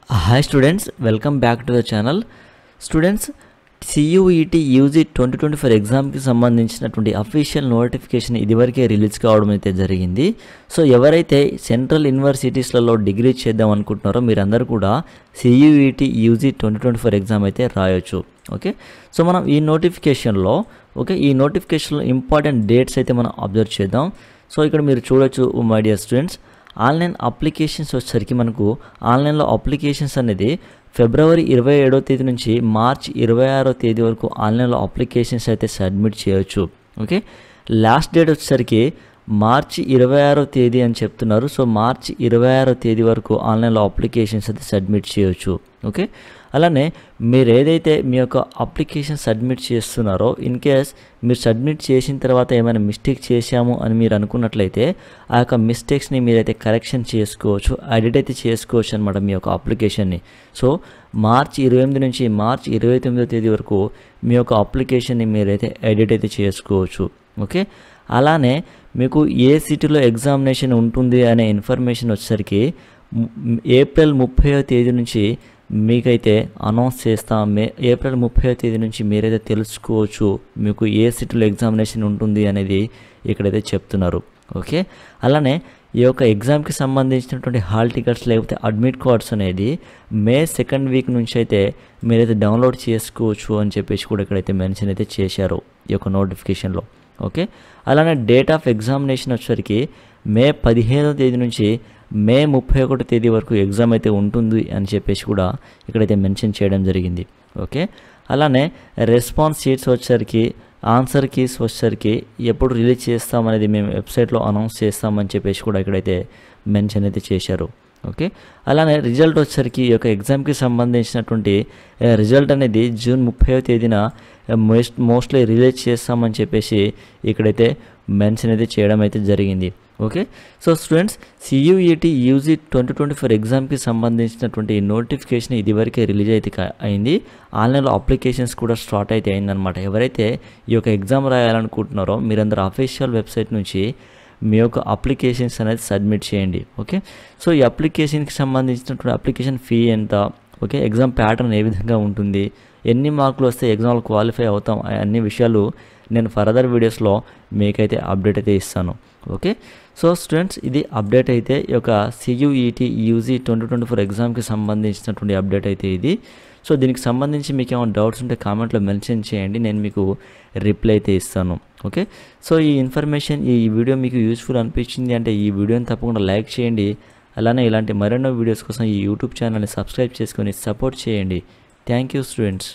Hi students, welcome back to the channel. Students, CUET UG 2024 ఎగ్జామ్కి సంబంధించినటువంటి official notification ఇదివరకే release కావడం అయితే జరిగింది. సో ఎవరైతే సెంట్రల్ యూనివర్సిటీస్లలో డిగ్రీ చేద్దాం అనుకుంటున్నారో మీరందరూ కూడా CUET UG 2024 ఎగ్జామ్ అయితే రాయొచ్చు. ఓకే, సో మనం ఈ నోటిఫికేషన్లో ఇంపార్టెంట్ డేట్స్ అయితే మనం అబ్జర్వ్ చేద్దాం. సో ఇక్కడ మీరు చూడొచ్చు my dear students, online applications వచ్చేసరికి మనకు ఆన్లైన్లో అప్లికేషన్స్ అనేది ఫిబ్రవరి 27వ తేదీ నుంచి మార్చ్ 26వ తేదీ వరకు ఆన్లైన్లో అప్లికేషన్స్ అయితే సబ్మిట్ చేయొచ్చు. ఓకే, లాస్ట్ డేట్ వచ్చేసరికి మార్చి 26వ తేదీ అని చెప్తున్నారు. సో మార్చి 26వ తేదీ వరకు ఆన్లైన్లో అప్లికేషన్స్ అయితే సబ్మిట్ చేయొచ్చు. ఓకే, అలానే మీరు ఏదైతే మీ యొక్క అప్లికేషన్ సబ్మిట్ చేస్తున్నారో ఇన్ కేస్ మీరు సబ్మిట్ చేసిన తర్వాత ఏమైనా మిస్టేక్ చేశాము అని మీరు అనుకున్నట్లయితే ఆ యొక్క మిస్టేక్స్ని మీరైతే కరెక్షన్ చేసుకోవచ్చు, ఎడిట్ అయితే చేసుకోవచ్చు అనమాట మీ యొక్క అప్లికేషన్ని. సో మార్చి 28 నుంచి మార్చి 29వ తేదీ వరకు మీ యొక్క అప్లికేషన్ని మీరైతే ఎడిట్ అయితే చేసుకోవచ్చు. ఓకే, అలానే మీకు ఏ సిటీలో ఎగ్జామినేషన్ ఉంటుంది అనే ఇన్ఫర్మేషన్ వచ్చేసరికి ఏప్రిల్ 30వ తేదీ నుంచి మీకైతే అనౌన్స్ చేస్తాం. ఏప్రిల్ 30వ తేదీ నుంచి మీరైతే తెలుసుకోవచ్చు మీకు ఏ సిటీలో ఎగ్జామినేషన్ ఉంటుంది అనేది ఇక్కడైతే చెప్తున్నారు. ఓకే, అలానే ఈ యొక్క ఎగ్జామ్కి సంబంధించినటువంటి హాల్ టికెట్స్ లేకపోతే అడ్మిట్ కార్డ్స్ అనేది మే 2nd వీక్ నుంచి అయితే మీరైతే డౌన్లోడ్ చేసుకోవచ్చు అని చెప్పేసి కూడా ఇక్కడైతే మెన్షన్ అయితే చేశారు ఈ యొక్క నోటిఫికేషన్లో. ఓకే, అలానే డేట్ ఆఫ్ ఎగ్జామినేషన్ వచ్చేసరికి మే 15వ తేదీ నుంచి మే 31వ తేదీ వరకు ఎగ్జామ్ అయితే ఉంటుంది అని చెప్పేసి కూడా ఇక్కడైతే మెన్షన్ చేయడం జరిగింది. ఓకే, అలానే రెస్పాన్స్ షీట్స్ వచ్చేసరికి ఆన్సర్ కీస్ వచ్చేసరికి ఎప్పుడు రిలీజ్ చేస్తామనేది మేము వెబ్సైట్లో అనౌన్స్ చేస్తామని చెప్పేసి కూడా ఇక్కడైతే మెన్షన్ అయితే చేశారు. ఓకే, అలానే రిజల్ట్ వచ్చేసరికి ఈ యొక్క ఎగ్జామ్కి సంబంధించినటువంటి రిజల్ట్ అనేది జూన్ 30వ తేదీన మోస్ట్లీ రిలీజ్ చేస్తామని చెప్పేసి ఇక్కడైతే మెన్షన్ అయితే చేయడం అయితే జరిగింది. Okay, so students, CUET UG 2024 ఎగ్జామ్కి సంబంధించినటువంటి నోటిఫికేషన్ ఇదివరకే రిలీజ్ అయితే అయింది. ఆన్లైన్లో అప్లికేషన్స్ కూడా స్టార్ట్ అయితే అయిందనమాట. ఎవరైతే ఈ యొక్క ఎగ్జామ్ రాయాలనుకుంటున్నారో మీరందరూ అఫీషియల్ వెబ్సైట్ నుంచి మీ యొక్క అప్లికేషన్స్ అనేది సబ్మిట్ చేయండి. ఓకే, సో ఈ అప్లికేషన్కి సంబంధించినటువంటి అప్లికేషన్ ఫీ ఎంత, ఓకే, ఎగ్జామ్ ప్యాటర్న్ ఏ విధంగా ఉంటుంది, ఎన్ని మార్కులు వస్తే ఎగ్జామ్లో క్వాలిఫై అవుతాం అన్ని విషయాలు నేను ఫర్దర్ వీడియోస్లో మీకైతే అప్డేట్ అయితే ఇస్తాను. ఓకే, సో స్టూడెంట్స్, ఇది అప్డేట్ అయితే ఈ యొక్క CUET UG 2024 ఎగ్జామ్కి సంబంధించినటువంటి అప్డేట్ అయితే ఇది. సో దీనికి సంబంధించి మీకు ఏమైనా డౌట్స్ ఉంటే కామెంట్లో మెన్షన్ చేయండి, నేను మీకు రిప్లై అయితే ఇస్తాను. ఓకే, సో ఈ ఇన్ఫర్మేషన్ ఈ వీడియో మీకు యూస్ఫుల్ అనిపించింది అంటే ఈ వీడియోని తప్పకుండా లైక్ చేయండి. అలానే ఇలాంటి మరెన్నో వీడియోస్ కోసం ఈ యూట్యూబ్ ఛానల్ని సబ్స్క్రైబ్ చేసుకొని సపోర్ట్ చేయండి. Thank you students.